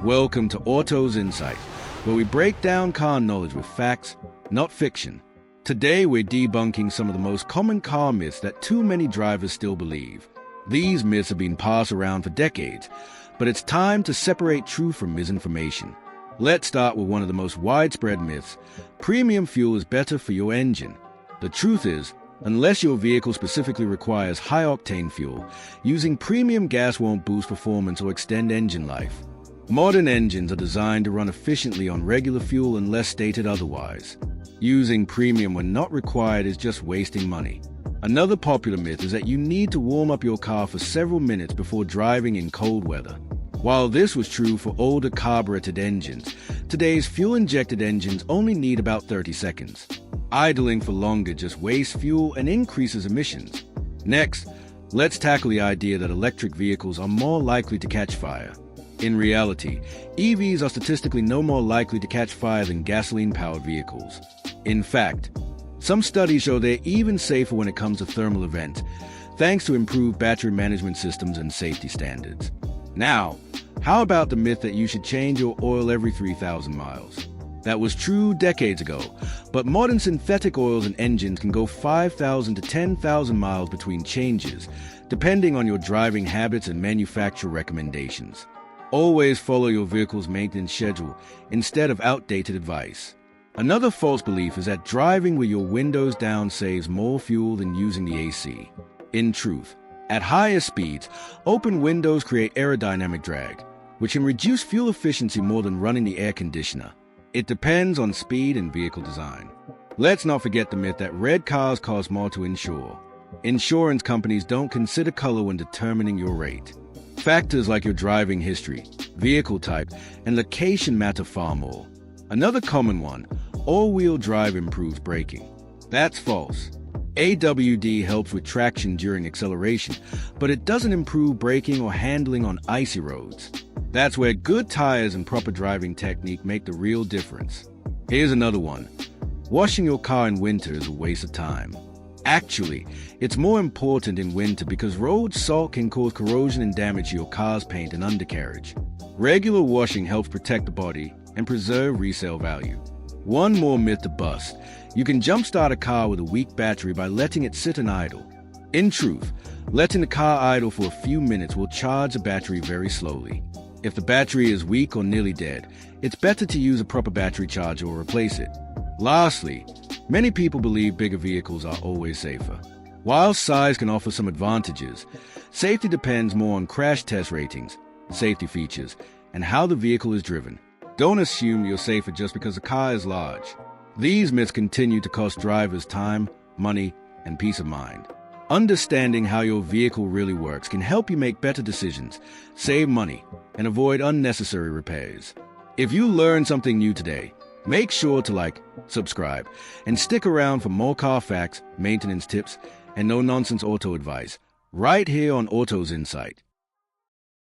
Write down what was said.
Welcome to Auto's Insight, where we break down car knowledge with facts, not fiction. Today we're debunking some of the most common car myths that too many drivers still believe. These myths have been passed around for decades, but it's time to separate truth from misinformation. Let's start with one of the most widespread myths. Premium fuel is better for your engine. The truth is, unless your vehicle specifically requires high-octane fuel, using premium gas won't boost performance or extend engine life. Modern engines are designed to run efficiently on regular fuel unless stated otherwise. Using premium when not required is just wasting money. Another popular myth is that you need to warm up your car for several minutes before driving in cold weather. While this was true for older carbureted engines, today's fuel-injected engines only need about 30 seconds. Idling for longer just wastes fuel and increases emissions. Next, let's tackle the idea that electric vehicles are more likely to catch fire. In reality, EVs are statistically no more likely to catch fire than gasoline-powered vehicles. In fact, some studies show they're even safer when it comes to thermal events, thanks to improved battery management systems and safety standards. Now, how about the myth that you should change your oil every 3,000 miles? That was true decades ago, but modern synthetic oils and engines can go 5,000 to 10,000 miles between changes, depending on your driving habits and manufacturer recommendations. Always follow your vehicle's maintenance schedule instead of outdated advice. Another false belief is that driving with your windows down saves more fuel than using the AC. In truth, at higher speeds, open windows create aerodynamic drag, which can reduce fuel efficiency more than running the air conditioner. It depends on speed and vehicle design. Let's not forget the myth that red cars cost more to insure. Insurance companies don't consider color when determining your rate. Factors like your driving history, vehicle type, and location matter far more. Another common one, all-wheel drive improves braking. That's false. AWD helps with traction during acceleration, but it doesn't improve braking or handling on icy roads. That's where good tires and proper driving technique make the real difference. Here's another one. Washing your car in winter is a waste of time. Actually, it's more important in winter because road salt can cause corrosion and damage to your car's paint and undercarriage. Regular washing helps protect the body and preserve resale value. One more myth to bust. You can jumpstart a car with a weak battery by letting it sit and idle. In truth, letting the car idle for a few minutes will charge the battery very slowly. If the battery is weak or nearly dead, it's better to use a proper battery charger or replace it. Lastly, many people believe bigger vehicles are always safer. While size can offer some advantages, safety depends more on crash test ratings, safety features, and how the vehicle is driven. Don't assume you're safer just because the car is large. These myths continue to cost drivers time, money, and peace of mind. Understanding how your vehicle really works can help you make better decisions, save money, and avoid unnecessary repairs. If you learned something new today, make sure to like, subscribe, and stick around for more car facts, maintenance tips, and no-nonsense auto advice, right here on Auto's Insight.